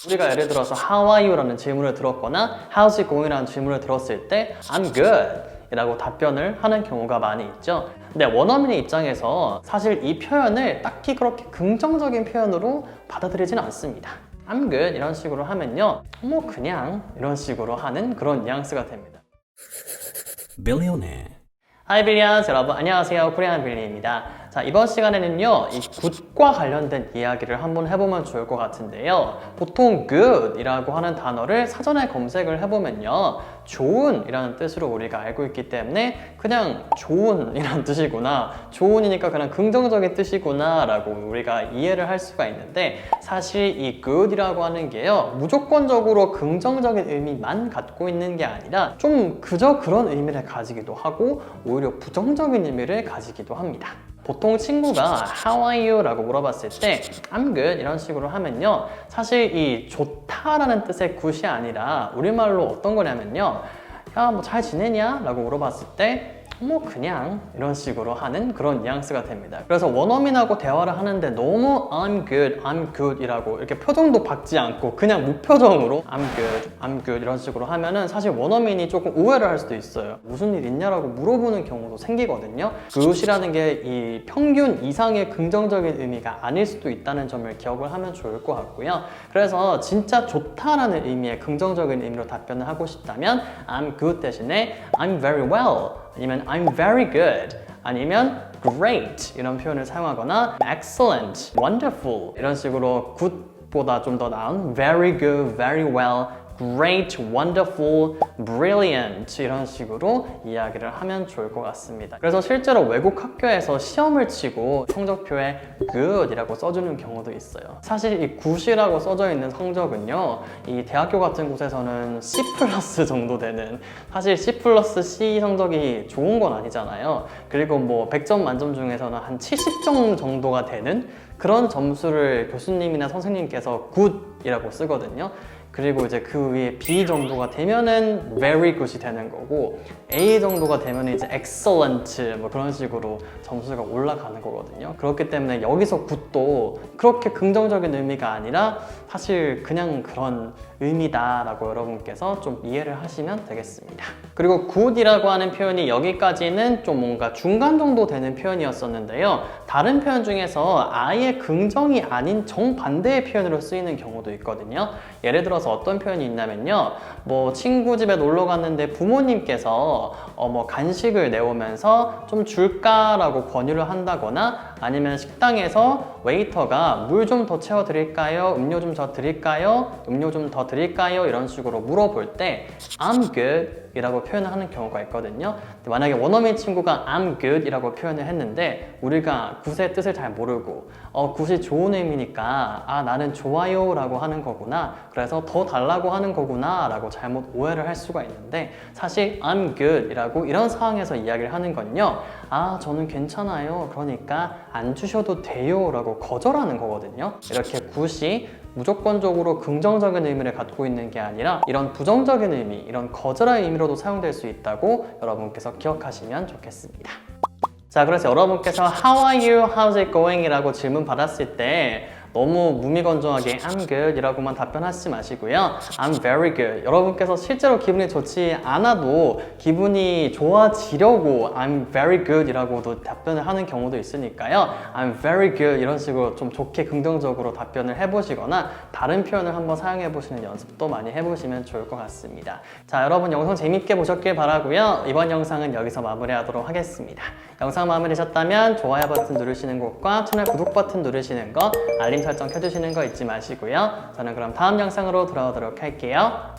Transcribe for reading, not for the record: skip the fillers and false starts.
우리가 예를 들어서 How are you? 라는 질문을 들었거나 How's it going? 라는 질문을 들었을 때 I'm good 이라고 답변을 하는 경우가 많이 있죠. 근데 원어민의 입장에서 사실 이 표현을 딱히 그렇게 긍정적인 표현으로 받아들이진 않습니다. I'm good 이런 식으로 하면요, 뭐 그냥 이런 식으로 하는 그런 뉘앙스가 됩니다. 빌리언에 하이 빌리언스 여러분 안녕하세요. 코리안 빌리입니다. 자, 이번 시간에는요 이 굿과 관련된 이야기를 한번 해보면 좋을 것 같은데요, 보통 good 이라고 하는 단어를 사전에 검색을 해보면요 좋은 이라는 뜻으로 우리가 알고 있기 때문에 그냥 좋은 이라는 뜻이구나, 좋은이니까 그냥 긍정적인 뜻이구나 라고 우리가 이해를 할 수가 있는데, 사실 이 good 이라고 하는 게요 무조건적으로 긍정적인 의미만 갖고 있는 게 아니라 좀 그저 그런 의미를 가지기도 하고 오히려 부정적인 의미를 가지기도 합니다. 보통 친구가 How are you? 라고 물어봤을 때 I'm good 이런 식으로 하면요, 사실 이 좋다라는 뜻의 good이 아니라 우리말로 어떤 거냐면요, 야 뭐 잘 지내냐? 라고 물어봤을 때 뭐 그냥 이런 식으로 하는 그런 뉘앙스가 됩니다. 그래서 원어민하고 대화를 하는데 너무 I'm good 이라고 이렇게 표정도 박지 않고 그냥 무표정으로 I'm good 이런 식으로 하면은 사실 원어민이 조금 오해를 할 수도 있어요. 무슨 일 있냐라고 물어보는 경우도 생기거든요. good이라는 게 이 평균 이상의 긍정적인 의미가 아닐 수도 있다는 점을 기억을 하면 좋을 것 같고요. 그래서 진짜 좋다라는 의미의 긍정적인 의미로 답변을 하고 싶다면 I'm good 대신에 I'm very well 아니면 I'm very good 아니면 great 이런 표현을 사용하거나 excellent, wonderful 이런 식으로 good보다 좀 더 나은 very good, very well, great, wonderful, brilliant 이런 식으로 이야기를 하면 좋을 것 같습니다. 그래서 실제로 외국 학교에서 시험을 치고 성적표에 good 이라고 써주는 경우도 있어요. 사실 이 good이라고 써져 있는 성적은요 이 대학교 같은 곳에서는 C+ 정도 되는, 사실 C+, C 성적이 좋은 건 아니잖아요. 그리고 뭐 100점 만점 중에서는 한 70점 정도가 되는 그런 점수를 교수님이나 선생님께서 good이라고 쓰거든요. 그리고 이제 그 위에 B 정도가 되면은 very good이 되는 거고, A 정도가 되면 이제 excellent 뭐 그런 식으로 점수가 올라가는 거거든요. 그렇기 때문에 여기서 good도 그렇게 긍정적인 의미가 아니라 사실 그냥 그런 의미다라고 여러분께서 좀 이해를 하시면 되겠습니다. 그리고 good이라고 하는 표현이 여기까지는 좀 뭔가 중간 정도 되는 표현이었었는데요, 다른 표현 중에서 아예 긍정이 아닌 정반대의 표현으로 쓰이는 경우도 있거든요. 예를 들어서 어떤 표현이 있냐면요, 뭐 친구 집에 놀러 갔는데 부모님께서 뭐 간식을 내오면서 좀 줄까라고 권유를 한다거나, 아니면 식당에서 웨이터가 물 좀 더 채워 드릴까요? 음료 좀 더 드릴까요? 음료 좀 더 드릴까요? 이런 식으로 물어볼 때 I'm good 이라고 표현을 하는 경우가 있거든요. 만약에 원어민 친구가 I'm good 이라고 표현을 했는데 우리가 good의 뜻을 잘 모르고 good이 좋은 의미니까 아 나는 좋아요 라고 하는 거구나, 그래서 더 달라고 하는 거구나 라고 잘못 오해를 할 수가 있는데, 사실 I'm good 이라고 이런 상황에서 이야기를 하는 건요, 아 저는 괜찮아요, 그러니까 안 주셔도 돼요 라고 거절하는 거거든요. 이렇게 good이 무조건적으로 긍정적인 의미를 갖고 있는 게 아니라 이런 부정적인 의미, 이런 거절의 의미로도 사용될 수 있다고 여러분께서 기억하시면 좋겠습니다. 자, 그래서 여러분께서 How are you? How's it going? 이라고 질문 받았을 때 너무 무미건조하게 I'm good 이라고만 답변하지 마시고요, I'm very good. 여러분께서 실제로 기분이 좋지 않아도 기분이 좋아지려고 I'm very good 이라고도 답변을 하는 경우도 있으니까요, I'm very good 이런 식으로 좀 좋게 긍정적으로 답변을 해보시거나 다른 표현을 한번 사용해 보시는 연습도 많이 해보시면 좋을 것 같습니다. 자, 여러분 영상 재밌게 보셨길 바라고요. 이번 영상은 여기서 마무리하도록 하겠습니다. 영상 마음에 드셨다면 좋아요 버튼 누르시는 것과 채널 구독 버튼 누르시는 거, 알림 설정 켜주시는 거 잊지 마시고요. 저는 그럼 다음 영상으로 돌아오도록 할게요.